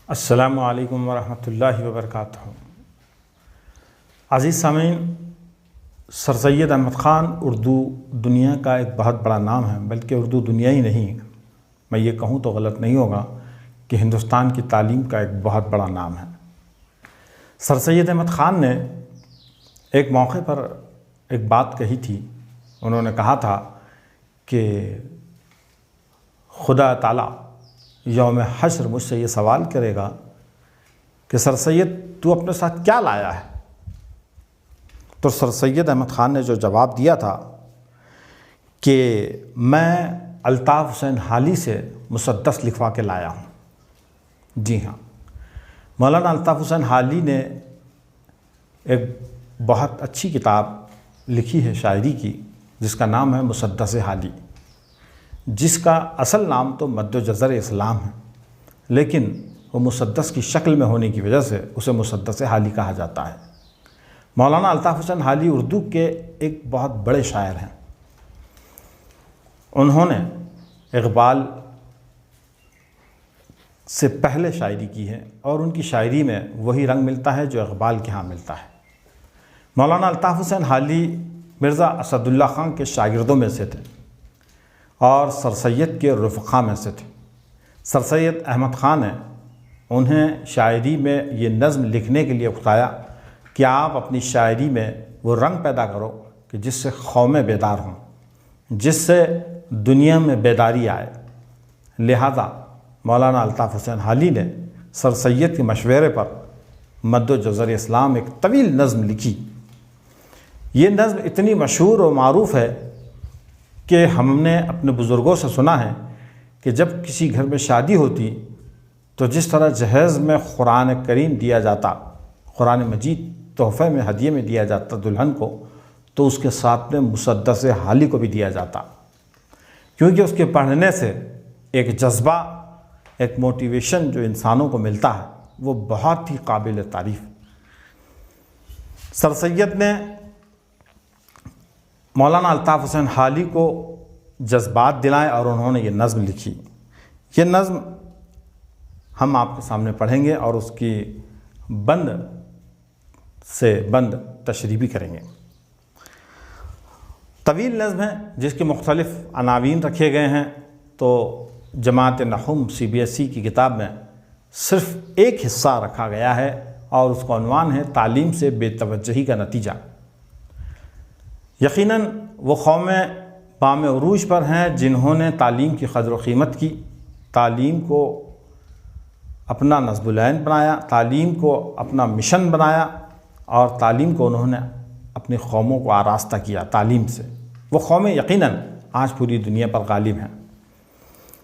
السلام علیکم ورحمۃ اللہ وبرکاتہ۔ عزیز سامعین، سر سید احمد خان اردو دنیا کا ایک بہت بڑا نام ہے، بلکہ اردو دنیا ہی نہیں، میں یہ کہوں تو غلط نہیں ہوگا کہ ہندوستان کی تعلیم کا ایک بہت بڑا نام ہے۔ سر سید احمد خان نے ایک موقع پر ایک بات کہی تھی۔ انہوں نے کہا تھا کہ خدا تعالیٰ یوم حشر مجھ سے یہ سوال کرے گا کہ سر سید تو اپنے ساتھ کیا لایا ہے؟ تو سر سید احمد خان نے جو جواب دیا تھا کہ میں الطاف حسین حالی سے مسدس لکھوا کے لایا ہوں۔ جی ہاں، مولانا الطاف حسین حالی نے ایک بہت اچھی کتاب لکھی ہے شاعری کی، جس کا نام ہے مسدس حالی، جس کا اصل نام تو مد و جزر اسلام ہے، لیکن وہ مسدس کی شکل میں ہونے کی وجہ سے اسے مسدس حالی کہا جاتا ہے۔ مولانا الطاف حسین حالی اردو کے ایک بہت بڑے شاعر ہیں۔ انہوں نے اقبال سے پہلے شاعری کی ہے، اور ان کی شاعری میں وہی رنگ ملتا ہے جو اقبال کے ہاں ملتا ہے۔ مولانا الطاف حسین حالی مرزا اسد اللہ خان کے شاگردوں میں سے تھے اور سر سید کے رفقا میں سے تھے۔ سر سید احمد خان نے انہیں شاعری میں یہ نظم لکھنے کے لیے اکتایا کہ آپ اپنی شاعری میں وہ رنگ پیدا کرو کہ جس سے قومیں بیدار ہوں، جس سے دنیا میں بیداری آئے۔ لہذا مولانا الطاف حسین حالی نے سر سید کے مشورے پر مد و جزر اسلام ایک طویل نظم لکھی۔ یہ نظم اتنی مشہور و معروف ہے کہ ہم نے اپنے بزرگوں سے سنا ہے کہ جب کسی گھر میں شادی ہوتی تو جس طرح جہیز میں قرآن کریم دیا جاتا، قرآن مجید تحفے میں ہدیے میں دیا جاتا دلہن کو، تو اس کے ساتھ میں مسدس حالی کو بھی دیا جاتا، کیونکہ اس کے پڑھنے سے ایک جذبہ، ایک موٹیویشن جو انسانوں کو ملتا ہے وہ بہت ہی قابل تعریف۔ سر سید نے مولانا الطاف حسین حالی کو جذبات دلائے اور انہوں نے یہ نظم لکھی۔ یہ نظم ہم آپ کے سامنے پڑھیں گے اور اس کی بند سے بند تشریح بھی کریں گے۔ طویل نظم ہے جس کے مختلف عناوین رکھے گئے ہیں، تو جماعت نحوم CBSE کی کتاب میں صرف ایک حصہ رکھا گیا ہے اور اس کا عنوان ہے تعلیم سے بے توجہی کا نتیجہ۔ یقیناً وہ قومیں بام عروج پر ہیں جنہوں نے تعلیم کی قدر و قیمت کی، تعلیم کو اپنا نصب العین بنایا، تعلیم کو اپنا مشن بنایا، اور تعلیم کو انہوں نے اپنی قوموں کو آراستہ کیا تعلیم سے۔ وہ قومیں یقیناً آج پوری دنیا پر غالب ہیں،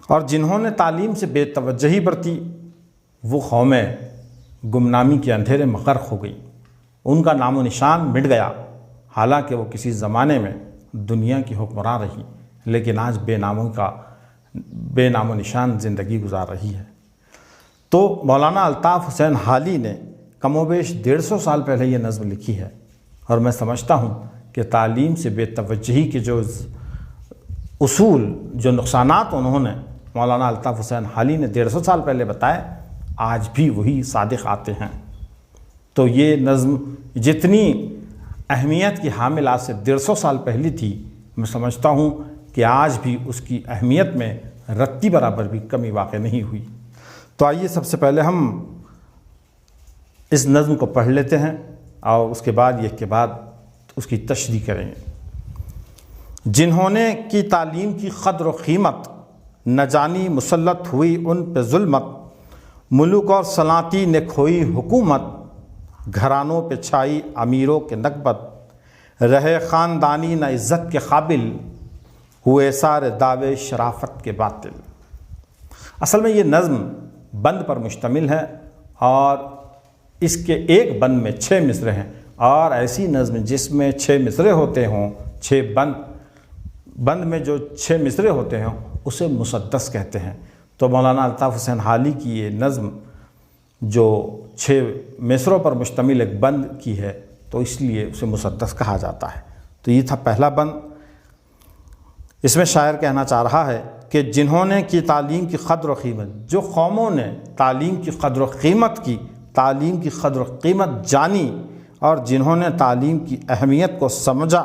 اور جنہوں نے تعلیم سے بے توجہی برتی وہ قومیں گمنامی کے اندھیرے میں غرق ہو گئی، ان کا نام و نشان مٹ گیا۔ حالانکہ وہ کسی زمانے میں دنیا کی حکمراں رہی، لیکن آج بے نام و نشان زندگی گزار رہی ہے۔ تو مولانا الطاف حسین حالی نے کم و بیش 150 سال پہلے یہ نظم لکھی ہے، اور میں سمجھتا ہوں کہ تعلیم سے بے توجہی کے جو اصول، جو نقصانات انہوں نے مولانا الطاف حسین حالی نے 150 سال پہلے بتائے، آج بھی وہی صادق آتے ہیں۔ تو یہ نظم جتنی اہمیت کی حامل آج سے 150 سال پہلی تھی، میں سمجھتا ہوں کہ آج بھی اس کی اہمیت میں رتی برابر بھی کمی واقع نہیں ہوئی۔ تو آئیے سب سے پہلے ہم اس نظم کو پڑھ لیتے ہیں اور اس کے بعد اس کی تشریح کریں گے۔ جنہوں نے کی تعلیم کی قدر و قیمت، نہ جانی مسلط ہوئی ان پہ ظلمت، ملوک اور سلاطین نے کھوئی حکومت، گھرانوں پہ چھائی امیروں کے نکبت، رہے خاندانی نہ عزت کے قابل، ہوئے سارے دعوے شرافت کے باطل۔ اصل میں یہ نظم بند پر مشتمل ہے، اور اس کے ایک بند میں 6 مصرے ہیں، اور ایسی نظم جس میں 6 مصرے ہوتے ہوں، 6 بند میں جو 6 مصرے ہوتے ہیں اسے مسدس کہتے ہیں۔ تو مولانا الطاف حسین حالی کی یہ نظم جو 6 مصروں پر مشتمل ایک بند کی ہے، تو اس لیے اسے مسدس کہا جاتا ہے۔ تو یہ تھا پہلا بند۔ اس میں شاعر کہنا چاہ رہا ہے کہ جنہوں نے کی تعلیم کی قدر و قیمت، جو قوموں نے تعلیم کی قدر و قیمت کی، تعلیم کی قدر و قیمت جانی، اور جنہوں نے تعلیم کی اہمیت کو سمجھا،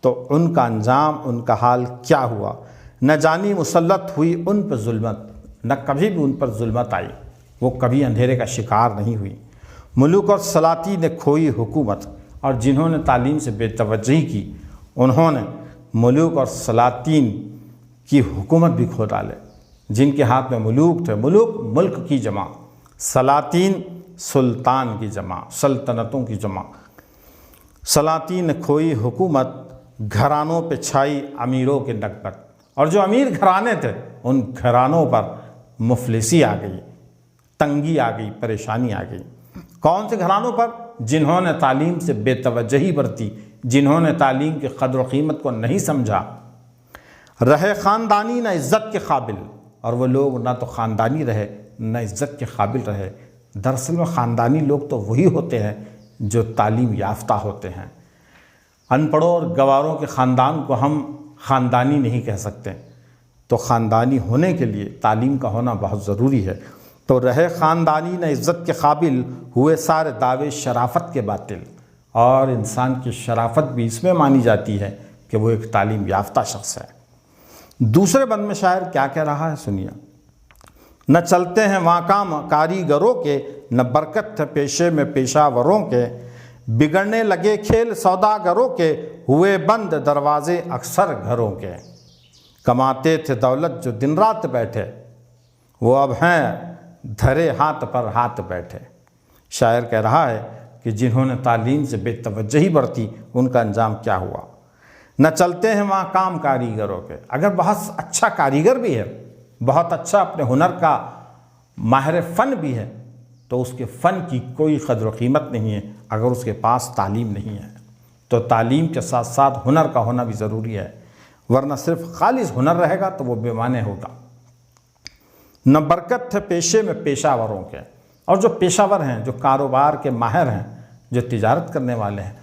تو ان کا انجام، ان کا حال کیا ہوا۔ نہ جانی مسلط ہوئی ان پر ظلمت، نہ کبھی بھی ان پر ظلمت آئی، وہ کبھی اندھیرے کا شکار نہیں ہوئی۔ ملوک اور سلاطین نے کھوئی حکومت، اور جنہوں نے تعلیم سے بے توجہی کی، انہوں نے ملوک اور سلاطین کی حکومت بھی کھو ڈالے۔ جن کے ہاتھ میں ملوک تھے، ملوک ملک کی جمع، سلاطین سلطان کی جمع، سلطنتوں کی جمع۔ سلاطین نے کھوئی حکومت، گھرانوں پہ چھائی امیروں کے نکبت، اور جو امیر گھرانے تھے ان گھرانوں پر مفلسی آ گئی، تنگی آ گئی، پریشانی آ گئی۔ کون سے گھرانوں پر؟ جنہوں نے تعلیم سے بے توجہی برتی، جنہوں نے تعلیم کی قدر و قیمت کو نہیں سمجھا۔ رہے خاندانی نہ عزت کے قابل، اور وہ لوگ نہ تو خاندانی رہے نہ عزت کے قابل رہے۔ دراصل میں خاندانی لوگ تو وہی ہوتے ہیں جو تعلیم یافتہ ہوتے ہیں۔ ان پڑھوں اور گواروں کے خاندان کو ہم خاندانی نہیں کہہ سکتے، تو خاندانی ہونے کے لیے تعلیم کا ہونا بہت ضروری ہے۔ تو رہے خاندانی نہ عزت کے قابل، ہوئے سارے دعوے شرافت کے باطل، اور انسان کی شرافت بھی اس میں مانی جاتی ہے کہ وہ ایک تعلیم یافتہ شخص ہے۔ دوسرے بند میں شاعر کیا کہہ رہا ہے سنیے۔ نہ چلتے ہیں وہاں کام کاریگروں کے، نہ برکت ہے پیشے میں پیشہ وروں کے، بگڑنے لگے کھیل سوداگروں کے، ہوئے بند دروازے اکثر گھروں کے۔ کماتے تھے دولت جو دن رات بیٹھے، وہ اب ہیں دھرے ہاتھ پر ہاتھ بیٹھے۔ شاعر کہہ رہا ہے کہ جنہوں نے تعلیم سے بے توجہی برتی ان کا انجام کیا ہوا۔ نہ چلتے ہیں وہاں کام کاریگروں کے، اگر بہت اچھا کاریگر بھی ہے، بہت اچھا اپنے ہنر کا ماہر فن بھی ہے، تو اس کے فن کی کوئی قدر و قیمت نہیں ہے اگر اس کے پاس تعلیم نہیں ہے۔ تو تعلیم کے ساتھ ساتھ ہنر کا ہونا بھی ضروری ہے، ورنہ صرف خالص ہنر رہے گا تو وہ بے معنی ہوگا۔ نہ برکت ہے پیشے میں پیشہ وروں کے، اور جو پیشہ ور ہیں، جو کاروبار کے ماہر ہیں، جو تجارت کرنے والے ہیں،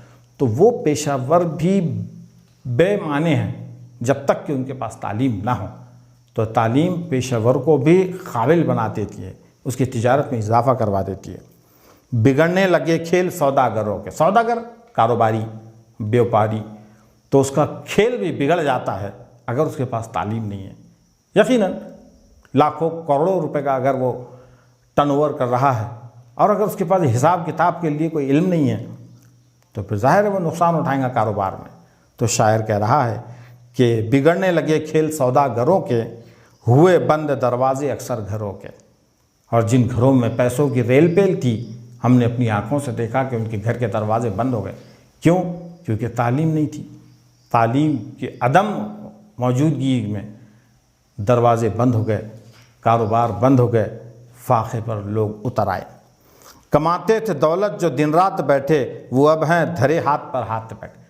تو وہ پیشہ ور بھی بے معنی ہیں جب تک کہ ان کے پاس تعلیم نہ ہو۔ تو تعلیم پیشہ ور کو بھی قابل بنا دیتی ہے، اس کی تجارت میں اضافہ کروا دیتی ہے۔ بگڑنے لگے کھیل سوداگروں کے، سوداگر کاروباری، بیوپاری، تو اس کا کھیل بھی بگڑ جاتا ہے اگر اس کے پاس تعلیم نہیں ہے۔ یقیناً لاکھوں کروڑوں روپے کا اگر وہ ٹرن اوور کر رہا ہے، اور اگر اس کے پاس حساب کتاب کے لیے کوئی علم نہیں ہے، تو پھر ظاہر ہے وہ نقصان اٹھائیں گا کاروبار میں۔ تو شاعر کہہ رہا ہے کہ بگڑنے لگے کھیل سوداگروں کے، ہوئے بند دروازے اکثر گھروں کے۔ اور جن گھروں میں پیسوں کی ریل پیل تھی، ہم نے اپنی آنکھوں سے دیکھا کہ ان کے گھر کے دروازے بند ہو گئے۔ کیوں؟ کیونکہ تعلیم نہیں تھی۔ تعلیم کے عدم موجودگی میں دروازے بند ہو گئے، کاروبار بند ہو گئے، فاقے پر لوگ اتر آئے۔ کماتے تھے دولت جو دن رات بیٹھے، وہ اب ہیں دھرے ہاتھ پر ہاتھ بیٹھے۔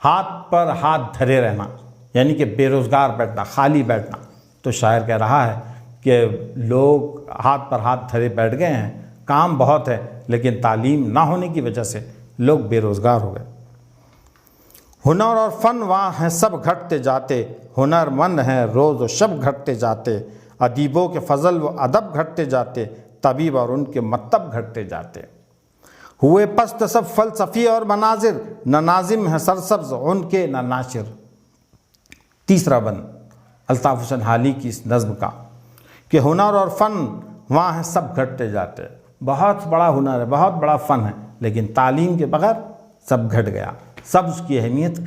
ہاتھ پر ہاتھ دھرے رہنا یعنی کہ بے روزگار بیٹھنا، خالی بیٹھنا۔ تو شاعر کہہ رہا ہے کہ لوگ ہاتھ پر ہاتھ دھرے بیٹھ گئے ہیں، کام بہت ہے لیکن تعلیم نہ ہونے کی وجہ سے لوگ بے روزگار ہو گئے۔ ہنر اور فن وہاں ہیں سب گھٹتے جاتے، ہنر مند ہیں روز و شب گھٹتے جاتے، ادیبوں کے فضل و ادب گھٹتے جاتے، طبیب اور ان کے مطب گھٹتے جاتے۔ ہوئے پست سب فلسفی اور مناظر، نہ ناظم ہے سرسبز ان کے نہ ناشر۔ تیسرا بند الطاف حسین حالی کی اس نظم کا کہ ہنر اور فن وہاں ہیں سب گھٹتے جاتے، بہت بڑا ہنر ہے، بہت بڑا فن ہے، لیکن تعلیم کے بغیر سب گھٹ گیا، سب اس کی اہمیت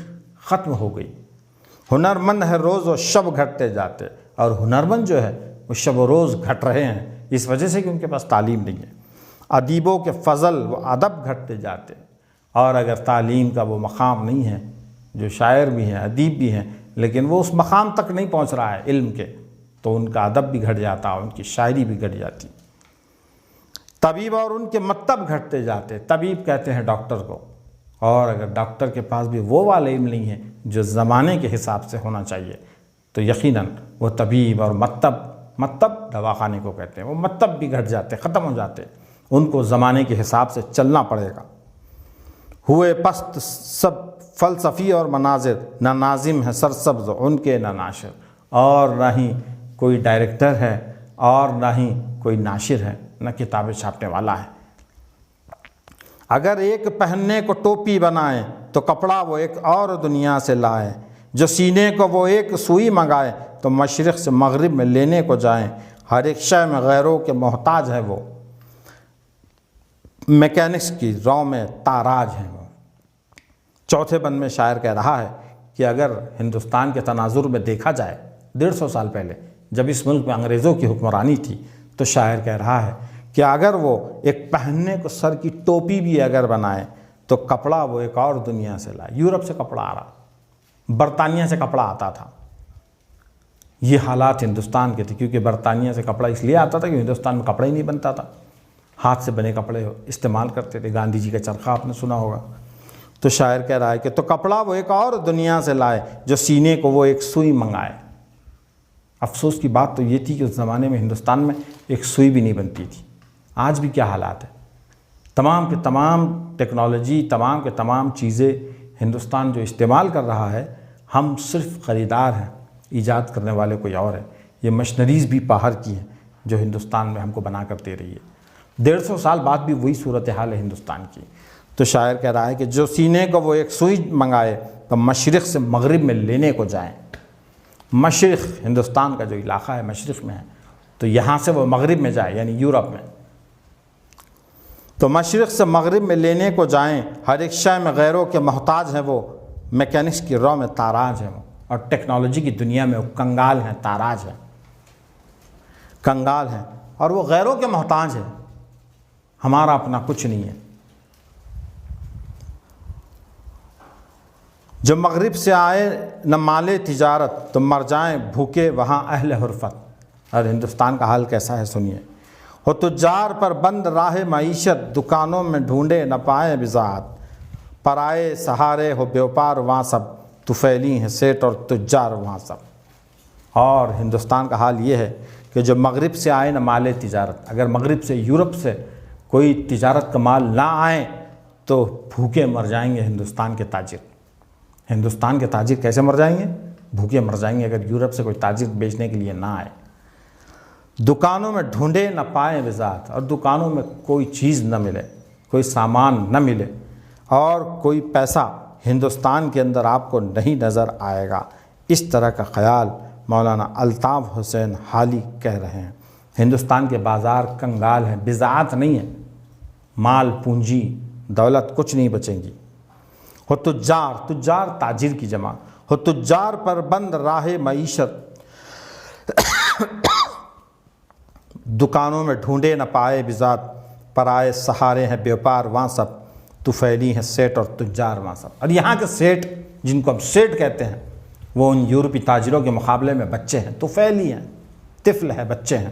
ختم ہو گئی۔ ہنر مند ہے روز و شب گھٹتے جاتے، اور ہنرمند جو ہے وہ شب و روز گھٹ رہے ہیں اس وجہ سے کہ ان کے پاس تعلیم نہیں ہے۔ ادیبوں کے فضل و ادب گھٹتے جاتے، اور اگر تعلیم کا وہ مقام نہیں ہے، جو شاعر بھی ہیں، ادیب بھی ہیں، لیکن وہ اس مقام تک نہیں پہنچ رہا ہے علم کے، تو ان کا ادب بھی گھٹ جاتا، ان کی شاعری بھی گھٹ جاتی۔ طبیب اور ان کے مطب گھٹتے جاتے، طبیب کہتے ہیں ڈاکٹر کو، اور اگر ڈاکٹر کے پاس بھی وہ والا علم نہیں ہے جو زمانے کے حساب سے ہونا چاہیے، تو یقیناً وہ طبیب اور مطب دواخانے کو کہتے ہیں، وہ مطب بھی گھٹ جاتے، ختم ہو جاتے، ان کو زمانے کے حساب سے چلنا پڑے گا۔ ہوئے پست سب فلسفی اور مناظر، نہ ناظم ہے سرسبز ان کے نہ ناشر۔ اور نہ ہی کوئی ڈائریکٹر ہے اور نہ ہی کوئی ناشر ہے، نہ کتابیں چھاپنے والا ہے۔ اگر ایک پہننے کو ٹوپی بنائے تو کپڑا وہ ایک اور دنیا سے لائے، جو سینے کو وہ ایک سوئی منگائے تو مشرق سے مغرب میں لینے کو جائیں، ہر ایک شے میں غیروں کے محتاج ہے وہ، میکینکس کی رو میں تاراج ہیں وہ۔ چوتھے بند میں شاعر کہہ رہا ہے کہ اگر ہندوستان کے تناظر میں دیکھا جائے 150 سال پہلے جب اس ملک میں انگریزوں کی حکمرانی تھی، تو شاعر کہہ رہا ہے کہ اگر وہ ایک پہننے کو سر کی ٹوپی بھی اگر بنائے تو کپڑا وہ ایک اور دنیا سے لائے۔ یورپ سے کپڑا آ رہا، برطانیہ سے کپڑا آتا تھا۔ یہ حالات ہندوستان کے تھے، کیونکہ برطانیہ سے کپڑا اس لیے آتا تھا کہ ہندوستان میں کپڑا ہی نہیں بنتا تھا، ہاتھ سے بنے کپڑے استعمال کرتے تھے۔ گاندھی جی کا چرخہ آپ نے سنا ہوگا۔ تو شاعر کہہ رہا ہے کہ تو کپڑا وہ ایک اور دنیا سے لائے، جو سینے کو وہ ایک سوئی منگائے۔ افسوس کی بات تو یہ تھی کہ اس زمانے میں ہندوستان میں ایک سوئی بھی نہیں بنتی تھی۔ آج بھی کیا حالات ہے، تمام کے تمام ٹیکنالوجی، تمام کے تمام چیزیں ہندوستان جو استعمال کر رہا ہے، ہم صرف خریدار ہیں، ایجاد کرنے والے کوئی اور ہے۔ یہ مشنریز بھی باہر کی ہیں جو ہندوستان میں ہم کو بنا کر دے رہی ہے۔ 150 سال بعد بھی وہی صورتحال ہے ہندوستان کی۔ تو شاعر کہہ رہا ہے کہ جو سینے کو وہ ایک سوئی منگائے تو مشرق سے مغرب میں لینے کو جائیں۔ مشرق ہندوستان کا جو علاقہ ہے مشرق میں ہے، تو یہاں سے وہ مغرب میں جائے، یعنی یورپ میں۔ تو مشرق سے مغرب میں لینے کو جائیں، ہر ایک شے میں غیروں کے محتاج ہیں وہ، میکینکس کی رو میں تاراج ہیں وہ، اور ٹیکنالوجی کی دنیا میں وہ کنگال ہیں، تاراج ہیں، کنگال ہیں، اور وہ غیروں کے محتاج ہیں، ہمارا اپنا کچھ نہیں ہے۔ جو مغرب سے آئے نہ مالے تجارت تو مر جائیں بھوکے وہاں اہل حرفت۔ اور ہندوستان کا حال کیسا ہے سنیے۔ ہو تجار پر بند راہ معیشت، دکانوں میں ڈھونڈے نہ پائے بذات، پرائے سہارے ہو بیوپار وہاں سب، طفیلی ہیں سیٹ اور تجار وہاں سب۔ اور ہندوستان کا حال یہ ہے کہ جو مغرب سے آئے نہ مالے تجارت، اگر مغرب سے یورپ سے کوئی تجارت کا مال نہ آئے تو بھوکے مر جائیں گے ہندوستان کے تاجر۔ ہندوستان کے تاجر کیسے مر جائیں گے؟ بھوکے مر جائیں گے اگر یورپ سے کوئی تاجر بیچنے کے لیے نہ آئے۔ دکانوں میں ڈھونڈے نہ پائے بذات، اور دکانوں میں کوئی چیز نہ ملے، کوئی سامان نہ ملے، اور کوئی پیسہ ہندوستان کے اندر آپ کو نہیں نظر آئے گا۔ اس طرح کا خیال مولانا الطاف حسین حالی کہہ رہے ہیں۔ ہندوستان کے بازار کنگال ہیں، بضاعت نہیں ہے، مال پونجی دولت کچھ نہیں بچیں گی۔ ہو تجار، تجار تاجر کی جمع، ہو تجار پر بند راہ معیشت، دکانوں میں ڈھونڈے نہ پائے بذات، پرائے سہارے ہیں بیوپار وہاں سب، طفیلی ہیں سیٹ اور تجار وہاں سب۔ اور یہاں کے سیٹ، جن کو ہم سیٹ کہتے ہیں، وہ ان یورپی تاجروں کے مقابلے میں بچے ہیں، طفیلی ہیں، طفل ہے، بچے ہیں۔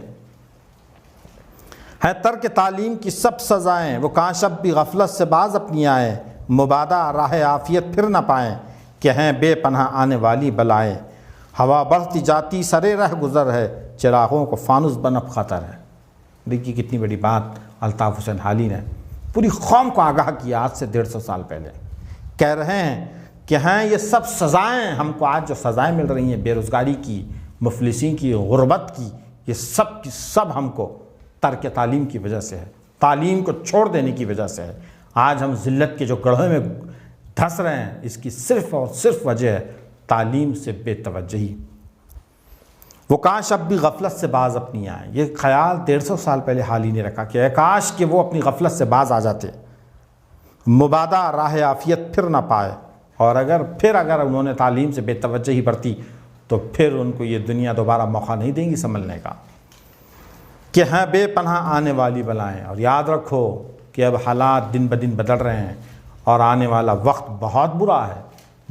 ہے ترک تعلیم کی سب سزائیں، وہ کاش اب بھی غفلت سے باز اپنی آئیں، مبادہ راہ عافیت پھر نہ پائیں، کہ ہیں بے پناہ آنے والی بلائیں۔ ہوا بڑھتی جاتی سرے رہ گزر ہے، چراغوں کو فانوس بنب خطر ہے۔ دیکھیے کتنی بڑی بات الطاف حسین حالی نے پوری قوم کو آگاہ کیا آج سے 150 سال پہلے۔ کہہ رہے ہیں کہ ہیں یہ سب سزائیں، ہم کو آج جو سزائیں مل رہی ہیں بے روزگاری کی، مفلسی کی، غربت کی، یہ سب کی سب ہم کو ترک تعلیم کی وجہ سے ہے، تعلیم کو چھوڑ دینے کی وجہ سے ہے۔ آج ہم ذلت کے جو گڑھے میں دھنس رہے ہیں، اس کی صرف اور صرف وجہ ہے تعلیم سے بے توجہی۔ وہ کاش اب بھی غفلت سے باز اپنی آئیں، یہ خیال 150 سال پہلے حالی نے رکھا کہ کاش کہ وہ اپنی غفلت سے باز آ جاتے، مبادہ راہ عافیت پھر نہ پائے، اور اگر انہوں نے تعلیم سے بے توجہی برتی تو پھر ان کو یہ دنیا دوبارہ موقع نہیں دیں گی سنبھلنے کا۔ کہ ہیں بے پناہ آنے والی بلائیں، اور یاد رکھو کہ اب حالات دن بدن بدل رہے ہیں اور آنے والا وقت بہت برا ہے،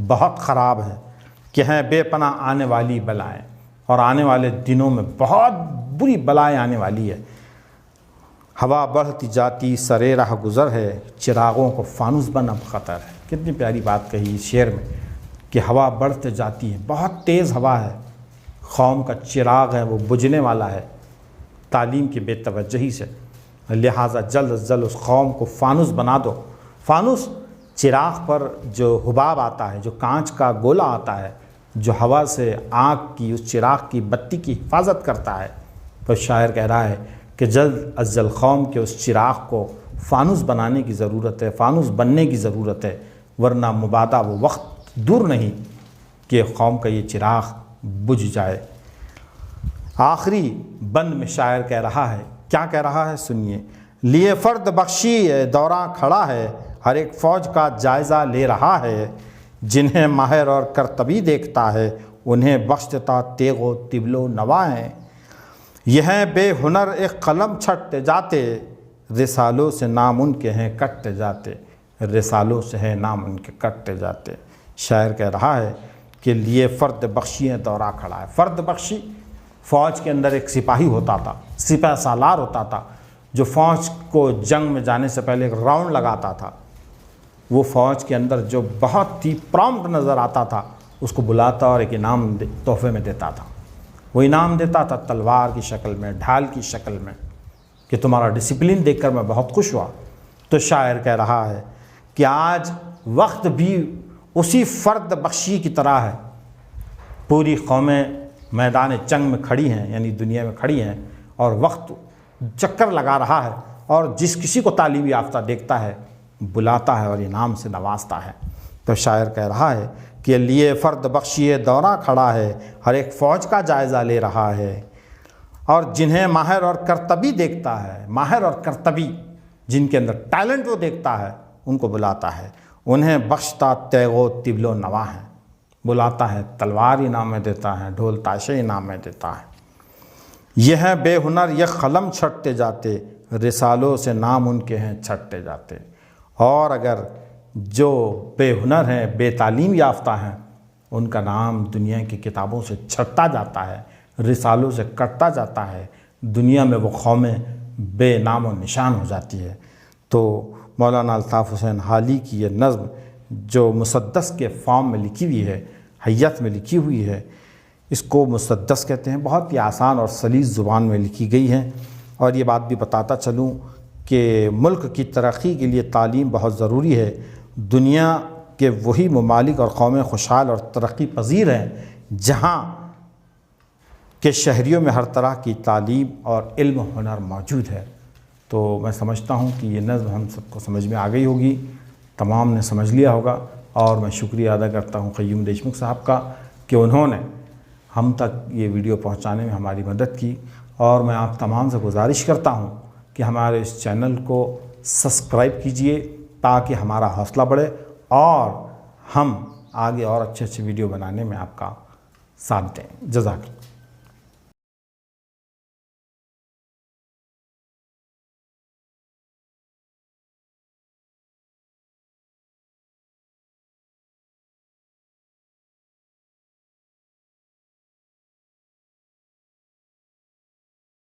بہت خراب ہے۔ کہ ہیں بے پناہ آنے والی بلائیں، اور آنے والے دنوں میں بہت بری بلائیں آنے والی ہے۔ ہوا بڑھتی جاتی سرے راہ گزر ہے، چراغوں کو فانوس بنب خطر ہے۔ کتنی پیاری بات کہی اس شعر میں کہ ہوا بڑھتے جاتی ہے، بہت تیز ہوا ہے، قوم کا چراغ ہے وہ بجھنے والا ہے تعلیم کی بے توجہی سے، لہٰذا جلد از جلد اس قوم کو فانوس بنا دو۔ فانوس چراغ پر جو حباب آتا ہے، جو کانچ کا گولا آتا ہے، جو ہوا سے آنکھ کی اس چراغ کی بتی کی حفاظت کرتا ہے، تو شاعر کہہ رہا ہے کہ جلد از جلد قوم کے اس چراغ کو فانوس بنانے کی ضرورت ہے، فانوس بننے کی ضرورت ہے، ورنہ مبادا وہ وقت دور نہیں کہ قوم کا یہ چراغ بجھ جائے۔ آخری بند میں شاعر کہہ رہا ہے، کیا کہہ رہا ہے سنیے۔ لیے فرد بخشی دوراں کھڑا ہے، ہر ایک فوج کا جائزہ لے رہا ہے، جنہیں ماہر اور کرتبی دیکھتا ہے، انہیں بخشتا تیغ و طبل و نوا ہے۔ یہ بے ہنر ایک قلم چھٹتے جاتے، رسالوں سے نام ان کے ہیں کٹتے جاتے، رسالوں سے ہے نام ان کے کٹتے جاتے۔ شاعر کہہ رہا ہے کہ لیے فرد بخشی دورہ کھڑا ہے۔ فرد بخشی فوج کے اندر ایک سپاہی ہوتا تھا، سپہ سالار ہوتا تھا، جو فوج کو جنگ میں جانے سے پہلے ایک راؤنڈ لگاتا تھا۔ وہ فوج کے اندر جو بہت ہی پرامپٹ نظر آتا تھا اس کو بلاتا اور ایک انعام تحفے میں دیتا تھا۔ وہ انعام دیتا تھا تلوار کی شکل میں، ڈھال کی شکل میں، کہ تمہارا ڈسپلن دیکھ کر میں بہت خوش ہوا۔ تو شاعر کہہ رہا ہے کہ آج وقت بھی اسی فرد بخشی کی طرح ہے۔ پوری قومیں میدان جنگ میں کھڑی ہیں، یعنی دنیا میں کھڑی ہیں، اور وقت چکر لگا رہا ہے، اور جس کسی کو تعلیم یافتہ دیکھتا ہے بلاتا ہے اور انعام سے نوازتا ہے۔ تو شاعر کہہ رہا ہے کہ لیے فرد بخشی دوراں کھڑا ہے، ہر ایک فوج کا جائزہ لے رہا ہے، اور جنہیں ماہر اور کرتبی دیکھتا ہے، ماہر اور کرتبی جن کے اندر ٹیلنٹ وہ دیکھتا ہے ان کو بلاتا ہے، انہیں بخشتا تیغ و طبل و نوا ہے، بلاتا ہے، تلوار انعام میں دیتا ہے، ڈھول تاشے انعام میں دیتا ہے۔ یہ بے ہنر یہ قلم چھٹتے جاتے، رسالوں سے نام ان کے ہیں چھٹتے جاتے۔ اور اگر جو بے ہنر ہیں، بے تعلیم یافتہ ہیں، ان کا نام دنیا کی کتابوں سے چھٹتا جاتا ہے، رسالوں سے کٹتا جاتا ہے، دنیا میں وہ قومیں بے نام و نشان ہو جاتی ہے۔ تو مولانا الطاف حسین حالی کی یہ نظم جو مسدس کے فارم میں لکھی ہوئی ہے، حیت میں لکھی ہوئی ہے، اس کو مسدس کہتے ہیں، بہت ہی آسان اور سلیس زبان میں لکھی گئی ہے۔ اور یہ بات بھی بتاتا چلوں کہ ملک کی ترقی کے لیے تعلیم بہت ضروری ہے۔ دنیا کے وہی ممالک اور قومیں خوشحال اور ترقی پذیر ہیں جہاں کہ شہریوں میں ہر طرح کی تعلیم اور علم و ہنر موجود ہے۔ تو میں سمجھتا ہوں کہ یہ نظم ہم سب کو سمجھ میں آ گئی ہوگی، تمام نے سمجھ لیا ہوگا، اور میں شکریہ ادا کرتا ہوں قیوم دیشمکھ صاحب کا کہ انہوں نے ہم تک یہ ویڈیو پہنچانے میں ہماری مدد کی۔ اور میں آپ تمام سے گزارش کرتا ہوں کہ ہمارے اس چینل کو سبسکرائب کیجئے تاکہ ہمارا حوصلہ بڑھے اور ہم آگے اور اچھے اچھے ویڈیو بنانے میں آپ کا ساتھ دیں۔ جزاک اللہ۔